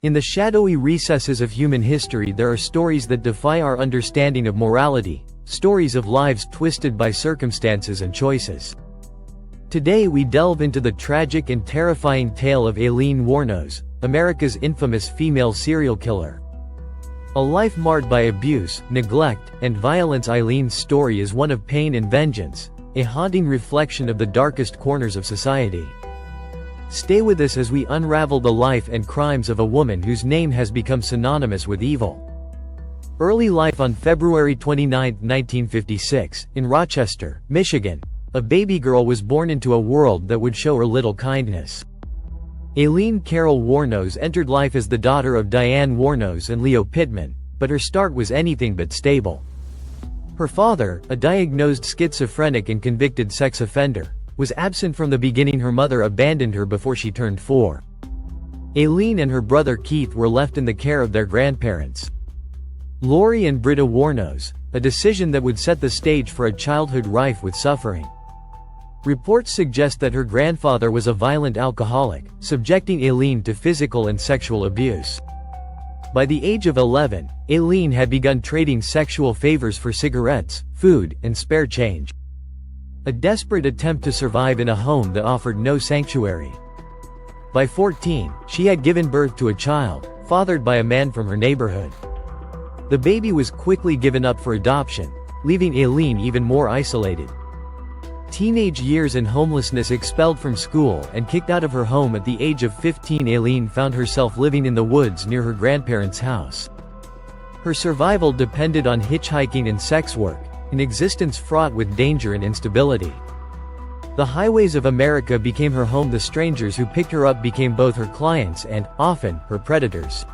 In the shadowy recesses of human history there are stories that defy our understanding of morality, stories of lives twisted by circumstances and choices. Today we delve into the tragic and terrifying tale of Aileen Wuornos, America's infamous female serial killer. A life marred by abuse, neglect, and violence. Aileen's story is one of pain and vengeance, a haunting reflection of the darkest corners of society. Stay with us as we unravel the life and crimes of a woman whose name has become synonymous with evil. Early life. On February 29, 1956, in Rochester, Michigan, a baby girl was born into a world that would show her little kindness. Aileen Carol Wuornos entered life as the daughter of Diane Wuornos and Leo Pittman, but her start was anything but stable. Her father, a diagnosed schizophrenic and convicted sex offender, was absent from the beginning. Her mother abandoned her before she turned 4. Aileen and her brother Keith were left in the care of their grandparents, Lori and Britta Wuornos, a decision that would set the stage for a childhood rife with suffering. Reports suggest that her grandfather was a violent alcoholic, subjecting Aileen to physical and sexual abuse. By the age of 11, Aileen had begun trading sexual favors for cigarettes, food, and spare change. A desperate attempt to survive in a home that offered no sanctuary. By 14, she had given birth to a child, fathered by a man from her neighborhood. The baby was quickly given up for adoption, leaving Aileen even more isolated. Teenage years and homelessness. Expelled from school and kicked out of her home at the age of 15, Aileen found herself living in the woods near her grandparents' house. Her survival depended on hitchhiking and sex work, an existence fraught with danger and instability. The highways of America became her home. The strangers who picked her up became both her clients and, often, her predators.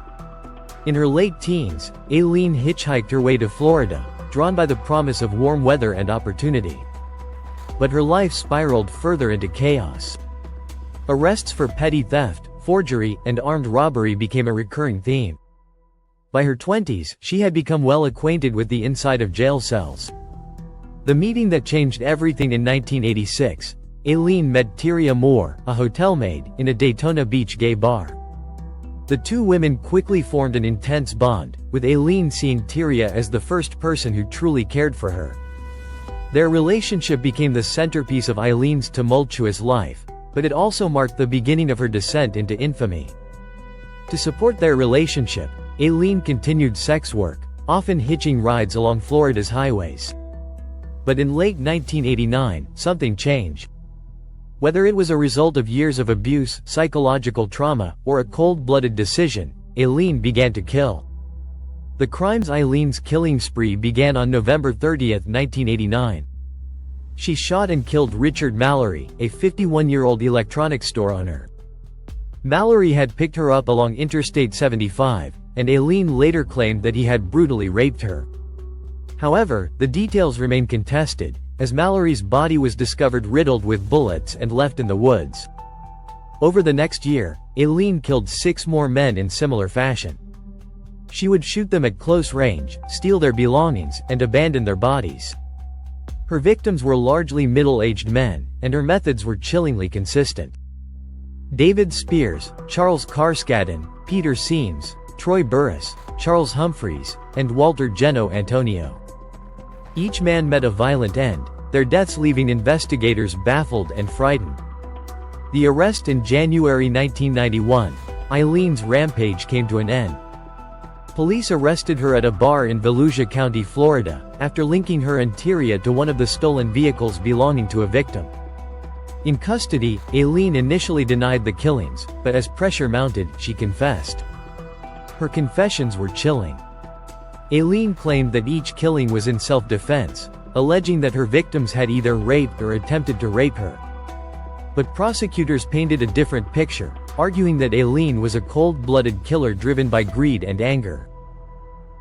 In her late teens, Aileen hitchhiked her way to Florida, drawn by the promise of warm weather and opportunity. But her life spiraled further into chaos. Arrests for petty theft, forgery, and armed robbery became a recurring theme. By her 20s, she had become well acquainted with the inside of jail cells. The meeting that changed everything. In 1986, Aileen met Tyria Moore, a hotel maid, in a Daytona Beach gay bar. The two women quickly formed an intense bond, with Aileen seeing Tyria as the first person who truly cared for her. Their relationship became the centerpiece of Aileen's tumultuous life, but it also marked the beginning of her descent into infamy. To support their relationship, Aileen continued sex work, often hitching rides along Florida's highways. But in late 1989, something changed. Whether it was a result of years of abuse, psychological trauma, or a cold-blooded decision, Aileen began to kill. The crimes. Aileen's killing spree began on November 30, 1989. She shot and killed Richard Mallory, a 51-year-old electronics store owner. Mallory had picked her up along Interstate 75, and Aileen later claimed that he had brutally raped her. However, the details remain contested, as Mallory's body was discovered riddled with bullets and left in the woods. Over the next year, Aileen killed 6 more men in similar fashion. She would shoot them at close range, steal their belongings, and abandon their bodies. Her victims were largely middle-aged men, and her methods were chillingly consistent. David Spears, Charles Carskadden, Peter Seams, Troy Burris, Charles Humphreys, and Walter Geno Antonio. Each man met a violent end, their deaths leaving investigators baffled and frightened. The arrest in January 1991, Aileen's rampage came to an end. Police arrested her at a bar in Volusia County, Florida, after linking her and Tyria to one of the stolen vehicles belonging to a victim. In custody, Aileen initially denied the killings, but as pressure mounted, she confessed. Her confessions were chilling. Aileen claimed that each killing was in self-defense, alleging that her victims had either raped or attempted to rape her. But prosecutors painted a different picture, arguing that Aileen was a cold-blooded killer driven by greed and anger.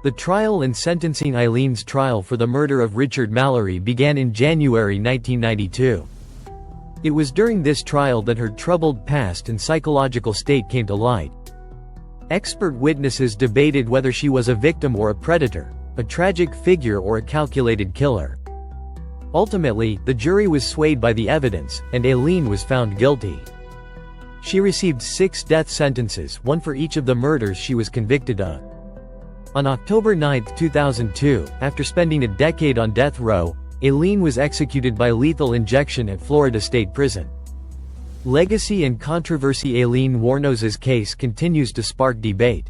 The trial and sentencing. Aileen's trial for the murder of Richard Mallory began in January 1992. It was during this trial that her troubled past and psychological state came to light. Expert witnesses debated whether she was a victim or a predator, a tragic figure or a calculated killer. Ultimately, the jury was swayed by the evidence, and Aileen was found guilty. She received 6 death sentences, one for each of the murders she was convicted of. On October 9, 2002, after spending a decade on death row, Aileen was executed by lethal injection at Florida State Prison. Legacy and controversy. Aileen Wuornos' case continues to spark debate.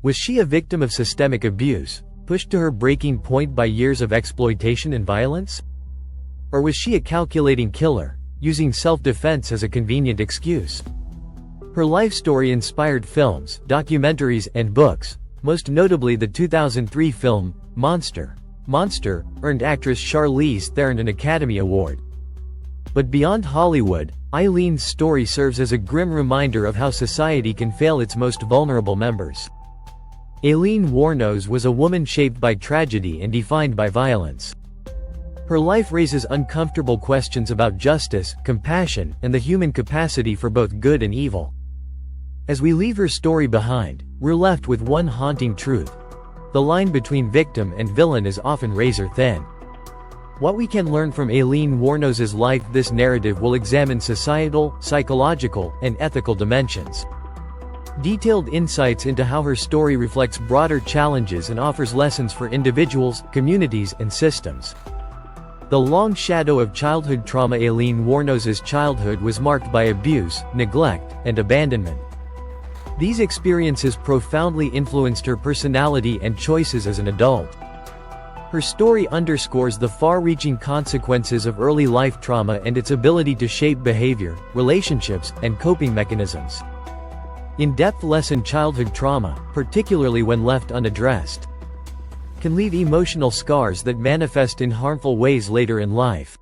Was she a victim of systemic abuse, pushed to her breaking point by years of exploitation and violence? Or was she a calculating killer, using self-defense as a convenient excuse? Her life story inspired films, documentaries, and books, most notably the 2003 film, Monster. Monster earned actress Charlize Theron an Academy Award. But beyond Hollywood, Aileen's story serves as a grim reminder of how society can fail its most vulnerable members. Aileen Wuornos was a woman shaped by tragedy and defined by violence. Her life raises uncomfortable questions about justice, compassion, and the human capacity for both good and evil. As we leave her story behind, we're left with one haunting truth. The line between victim and villain is often razor thin. What we can learn from Aileen Wuornos' life. This narrative will examine societal, psychological, and ethical dimensions. Detailed insights into how her story reflects broader challenges and offers lessons for individuals, communities, and systems. The long shadow of childhood trauma. Aileen Wuornos' childhood was marked by abuse, neglect, and abandonment. These experiences profoundly influenced her personality and choices as an adult. Her story underscores the far-reaching consequences of early life trauma and its ability to shape behavior, relationships, and coping mechanisms. In-depth lesson. Childhood trauma, particularly when left unaddressed, can leave emotional scars that manifest in harmful ways later in life.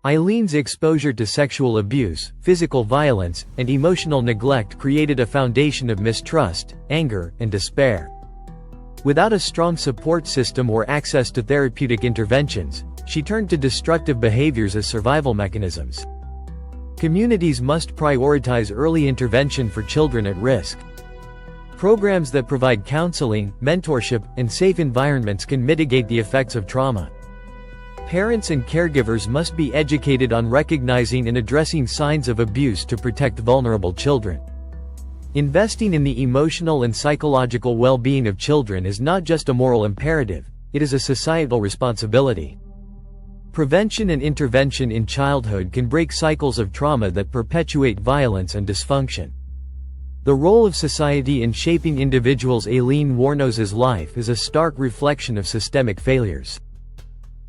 Aileen's exposure to sexual abuse, physical violence, and emotional neglect created a foundation of mistrust, anger, and despair. Without a strong support system or access to therapeutic interventions, she turned to destructive behaviors as survival mechanisms. Communities must prioritize early intervention for children at risk. Programs that provide counseling, mentorship, and safe environments can mitigate the effects of trauma. Parents and caregivers must be educated on recognizing and addressing signs of abuse to protect vulnerable children. Investing in the emotional and psychological well-being of children is not just a moral imperative, it is a societal responsibility. Prevention and intervention in childhood can break cycles of trauma that perpetuate violence and dysfunction. The role of society in shaping individuals. Aileen Wuornos' life is a stark reflection of systemic failures.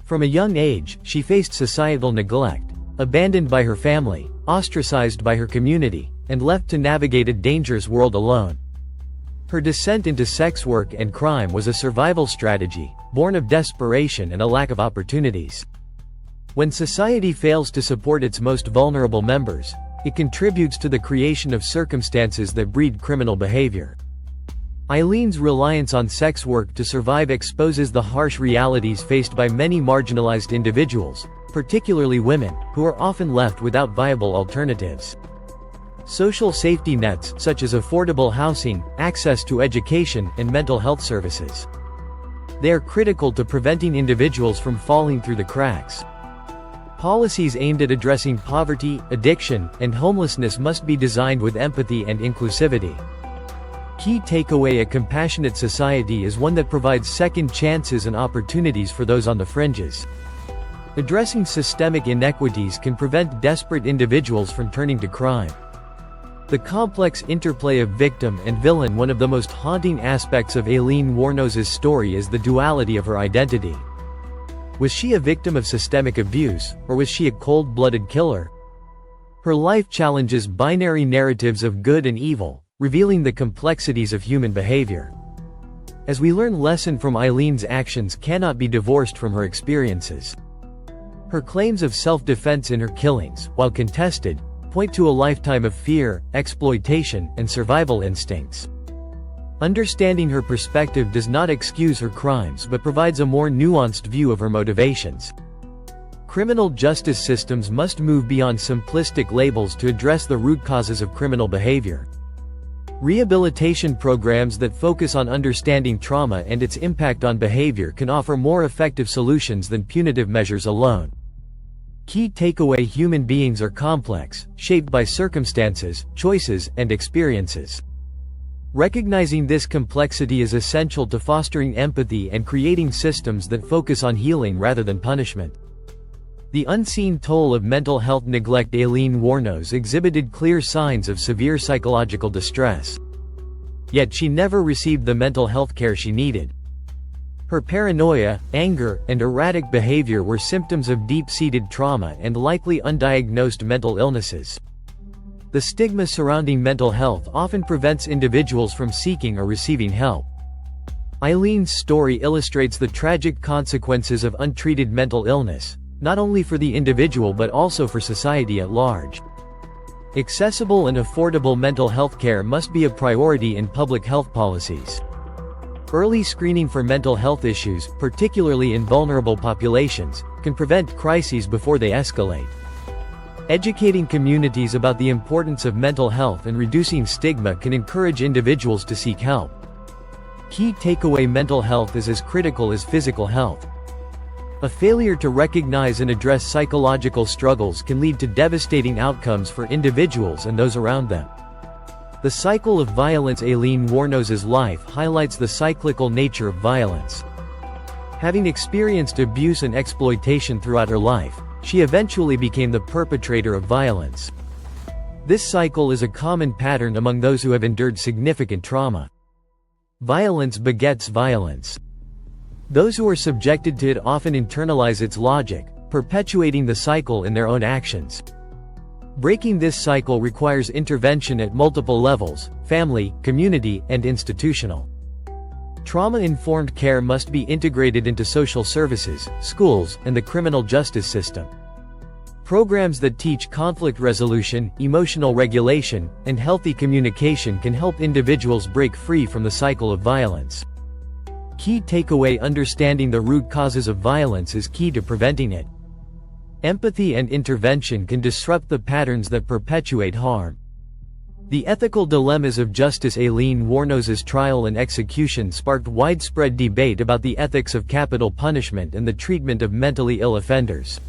From a young age, she faced societal neglect, abandoned by her family, ostracized by her community, and left to navigate a dangerous world alone. Her descent into sex work and crime was a survival strategy, born of desperation and a lack of opportunities. When society fails to support its most vulnerable members, it contributes to the creation of circumstances that breed criminal behavior. Aileen's reliance on sex work to survive exposes the harsh realities faced by many marginalized individuals, particularly women, who are often left without viable alternatives. Social safety nets, such as affordable housing, access to education, and mental health services. They are critical to preventing individuals from falling through the cracks. Policies aimed at addressing poverty, addiction, and homelessness must be designed with empathy and inclusivity. Key takeaway: a compassionate society is one that provides second chances and opportunities for those on the fringes. Addressing systemic inequities can prevent desperate individuals from turning to crime. The complex interplay of victim and villain. One of the most haunting aspects of Aileen Wuornos' story is the duality of her identity. Was she a victim of systemic abuse, or was she a cold-blooded killer? Her life challenges binary narratives of good and evil, revealing the complexities of human behavior. As we learn, lesson from Aileen's actions cannot be divorced from her experiences. Her claims of self-defense in her killings, while contested, point to a lifetime of fear, exploitation, and survival instincts. Understanding her perspective does not excuse her crimes but provides a more nuanced view of her motivations. Criminal justice systems must move beyond simplistic labels to address the root causes of criminal behavior. Rehabilitation programs that focus on understanding trauma and its impact on behavior can offer more effective solutions than punitive measures alone. Key takeaway: human beings are complex, shaped by circumstances, choices, and experiences. Recognizing this complexity is essential to fostering empathy and creating systems that focus on healing rather than punishment. The unseen toll of mental health neglect. Aileen Wuornos exhibited clear signs of severe psychological distress. Yet she never received the mental health care she needed. Her paranoia, anger, and erratic behavior were symptoms of deep-seated trauma and likely undiagnosed mental illnesses. The stigma surrounding mental health often prevents individuals from seeking or receiving help. Aileen's story illustrates the tragic consequences of untreated mental illness, not only for the individual but also for society at large. Accessible and affordable mental health care must be a priority in public health policies. Early screening for mental health issues, particularly in vulnerable populations, can prevent crises before they escalate. Educating communities about the importance of mental health and reducing stigma can encourage individuals to seek help. Key takeaway: mental health is as critical as physical health. A failure to recognize and address psychological struggles can lead to devastating outcomes for individuals and those around them. The cycle of violence. Aileen Wuornos' life highlights the cyclical nature of violence. Having experienced abuse and exploitation throughout her life, she eventually became the perpetrator of violence. This cycle is a common pattern among those who have endured significant trauma. Violence begets violence. Those who are subjected to it often internalize its logic, perpetuating the cycle in their own actions. Breaking this cycle requires intervention at multiple levels: family, community, and institutional. Trauma-informed care must be integrated into social services, schools, and the criminal justice system. Programs that teach conflict resolution, emotional regulation, and healthy communication can help individuals break free from the cycle of violence. Key takeaway: understanding the root causes of violence is key to preventing it. Empathy and intervention can disrupt the patterns that perpetuate harm. The ethical dilemmas of justice. Aileen Wuornos' trial and execution sparked widespread debate about the ethics of capital punishment and the treatment of mentally ill offenders.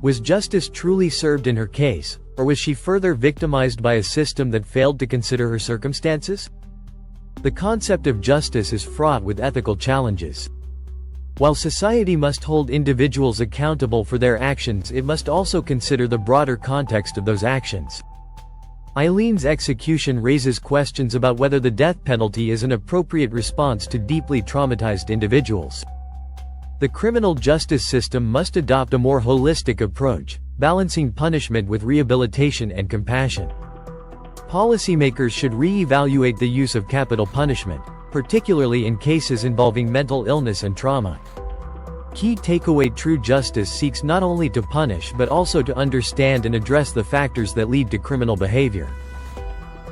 Was justice truly served in her case, or was she further victimized by a system that failed to consider her circumstances? The concept of justice is fraught with ethical challenges. While society must hold individuals accountable for their actions, it must also consider the broader context of those actions. Aileen's execution raises questions about whether the death penalty is an appropriate response to deeply traumatized individuals. The criminal justice system must adopt a more holistic approach, balancing punishment with rehabilitation and compassion. Policymakers should re-evaluate the use of capital punishment, particularly in cases involving mental illness and trauma. Key takeaway: true justice seeks not only to punish but also to understand and address the factors that lead to criminal behavior.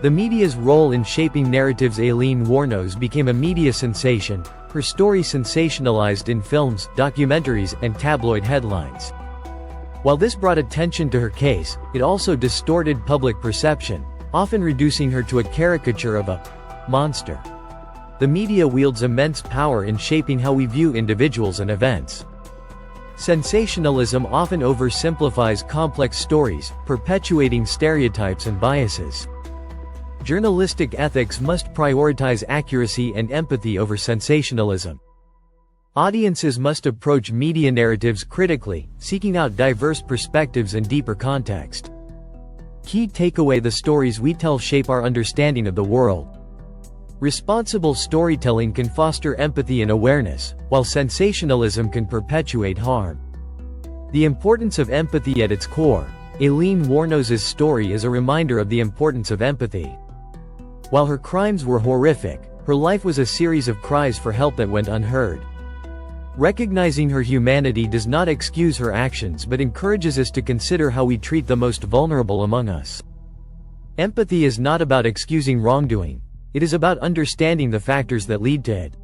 The media's role in shaping narratives. Aileen Wuornos became a media sensation, her story sensationalized in films, documentaries, and tabloid headlines. While this brought attention to her case, it also distorted public perception, often reducing her to a caricature of a monster. The media wields immense power in shaping how we view individuals and events. Sensationalism often oversimplifies complex stories, perpetuating stereotypes and biases. Journalistic ethics must prioritize accuracy and empathy over sensationalism. Audiences must approach media narratives critically, seeking out diverse perspectives and deeper context. Key takeaway: the stories we tell shape our understanding of the world. Responsible storytelling can foster empathy and awareness, while sensationalism can perpetuate harm. The importance of empathy at its core. Aileen Wuornos' story is a reminder of the importance of empathy. While her crimes were horrific, her life was a series of cries for help that went unheard. Recognizing her humanity does not excuse her actions but encourages us to consider how we treat the most vulnerable among us. Empathy is not about excusing wrongdoing. It is about understanding the factors that lead to it.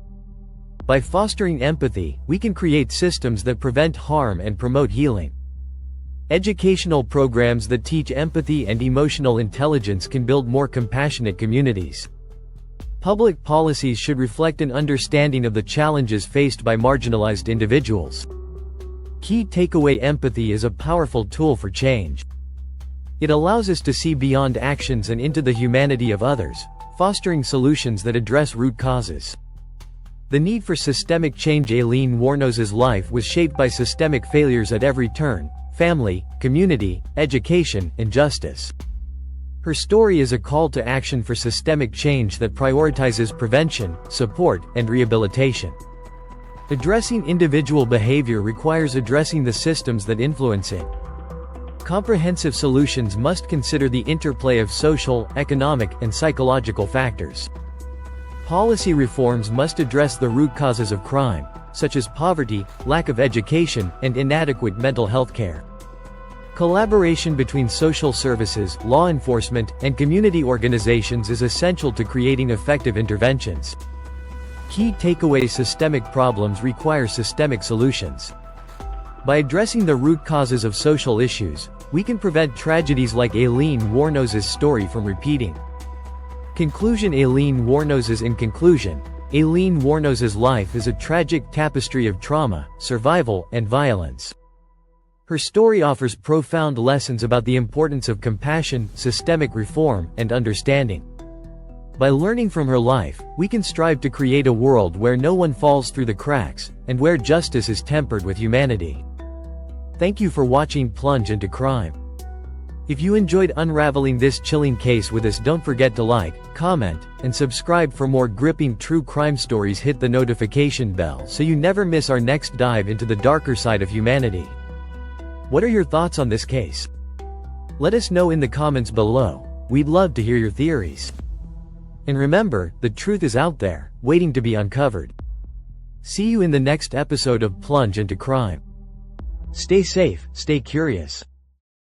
By fostering empathy, we can create systems that prevent harm and promote healing. Educational programs that teach empathy and emotional intelligence can build more compassionate communities. Public policies should reflect an understanding of the challenges faced by marginalized individuals. Key takeaway: empathy is a powerful tool for change. It allows us to see beyond actions and into the humanity of others, fostering solutions that address root causes. The need for systemic change. Aileen Wuornos' life was shaped by systemic failures at every turn: family, community, education, and justice. Her story is a call to action for systemic change that prioritizes prevention, support, and rehabilitation. Addressing individual behavior requires addressing the systems that influence it. Comprehensive solutions must consider the interplay of social, economic, and psychological factors. Policy reforms must address the root causes of crime, such as poverty, lack of education, and inadequate mental health care. Collaboration between social services, law enforcement, and community organizations is essential to creating effective interventions. Key takeaway: systemic problems require systemic solutions. By addressing the root causes of social issues, we can prevent tragedies like Aileen Wuornos' story from repeating. Conclusion: Aileen Wuornos'. In conclusion, Aileen Wuornos' life is a tragic tapestry of trauma, survival, and violence. Her story offers profound lessons about the importance of compassion, systemic reform, and understanding. By learning from her life, we can strive to create a world where no one falls through the cracks, and where justice is tempered with humanity. Thank you for watching Plunge into Crime. If you enjoyed unraveling this chilling case with us, don't forget to like, comment, and subscribe for more gripping true crime stories. Hit the notification bell so you never miss our next dive into the darker side of humanity. What are your thoughts on this case? Let us know in the comments below. We'd love to hear your theories. And remember, the truth is out there, waiting to be uncovered. See you in the next episode of Plunge into Crime. Stay safe, stay curious.